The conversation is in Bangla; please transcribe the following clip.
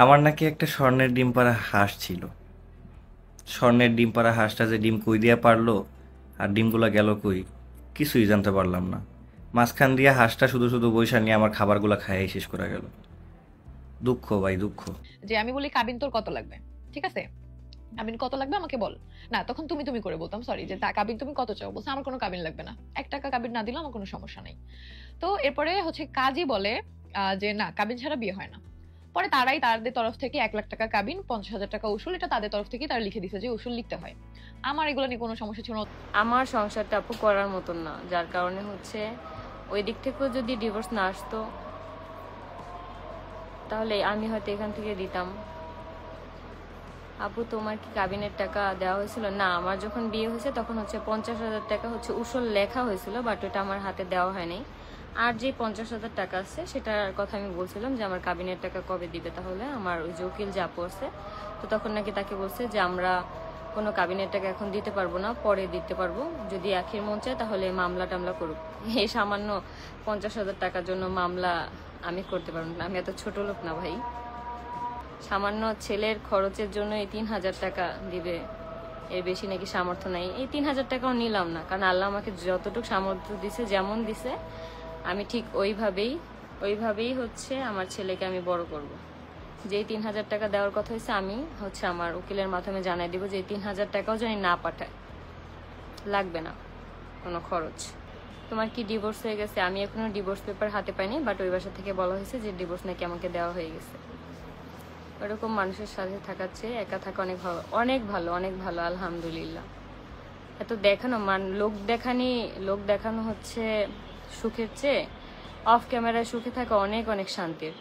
আমার নাকি একটা স্বর্ণের ডিম পাড়া হাঁস ছিল। স্বর্ণের ডিম পাড়া হাঁসটা যে ডিম কই দিয়া পারলো আর ডিমগুলা গেল কই কিছুই জানতে পারলাম না। মাঝখান দিয়া হাঁসটা শুধু শুধু বইসা নিয়ে আমার খাবারগুলা খাইয়াই শেষ করে গেল। দুঃখ ভাই, দুঃখ। যে আমি বলি কাবিন তোর কত লাগবে, ঠিক আছে, কাবিন কত লাগবে আমাকে বল। না তখন তুমি তুমি করে বলতাম, সরি, যে কাবিন তুমি কত চাও, বলছে আমার কোনো কাবিন লাগবে না, 1 টাকা কাবিন না দিলেও আমার কোনো সমস্যা নেই। তো এরপরে হচ্ছে কাজী বলে যে না কাবিন ছাড়া বিয়ে হয় না। পরে তারাই তাদের তরফ থেকে 1 লাখ টাকা কাবিন, 50,000 টাকা উসুল, এটা তাদের তরফ থেকে তারা লিখে দিছে যে উসুল লিখতে হয়। আমার এগুলো নিয়ে কোনো সমস্যা ছিল না। আমার সংসারটা আপু করার মতন না, যার কারণে হচ্ছে ওই দিক থেকেও যদি ডিভোর্স না আসতো তাহলে আমি হয়তো এখান থেকে দিতাম। আপু তোমার কি কাবিনের টাকা দেওয়া হয়েছিল? না, আমার যখন বিয়ে হয়েছে তখন হচ্ছে 50,000 টাকা হচ্ছে উসুল লেখা হয়েছিল, বাট ওটা আমার হাতে দেওয়া হয় নাই। আর যে 50,000 টাকা আছে সেটার কথা আমি বলছিলাম যে আমার কাবিনের টাকা কবে দিবে। তাহলে আমার ওই যে উকিল যে আপু আছে, তো তখন নাকি তাকে বলছে যে আমরা কোনো কাবিনের টাকা এখন দিতে পারবো না, পরে দিতে পারবো, যদি আখির মন চায় তাহলে মামলা টামলা করুক। এই সামান্য 50,000 টাকার জন্য মামলা আমি করতে পারবো না, আমি এত ছোট লোক না ভাই। সামান্য ছেলের খরচের জন্য এই 3,000 টাকা দিবে, এর বেশি নাকি সামর্থ্য নাই। এই 3,000 টাকাও নিলাম না, কারণ আল্লাহ আমাকে যতটুকু সামর্থ্য দিছে, যেমন দিছে আমি ঠিক ওইভাবেই হচ্ছে আমার ছেলেকে আমি বড় করব। যে 3,000 টাকা দেওয়ার কথা হয়েছে আমি হচ্ছে আমার উকিলের মাধ্যমে জানাই দিব যে 3,000 টাকাও জানি না পাঠায়, লাগবে না কোনো খরচ। তোমার কি ডিভোর্স হয়ে গেছে? আমি এখনো ডিভোর্স পেপার হাতে পাইনি, বাট ওই বাসা থেকে বলা হয়েছে যে ডিভোর্স নাকি আমাকে দেওয়া হয়ে গেছে। ওরকম মানুষের সাথে থাকার চেয়ে একা থাকা অনেক ভালো, অনেক ভালো, অনেক ভালো, আলহামদুলিল্লাহ। এত দেখানো লোক দেখানো হচ্ছে সুখের চেয়ে অফ ক্যামেরায় সুখে থাকা অনেক অনেক শান্তির।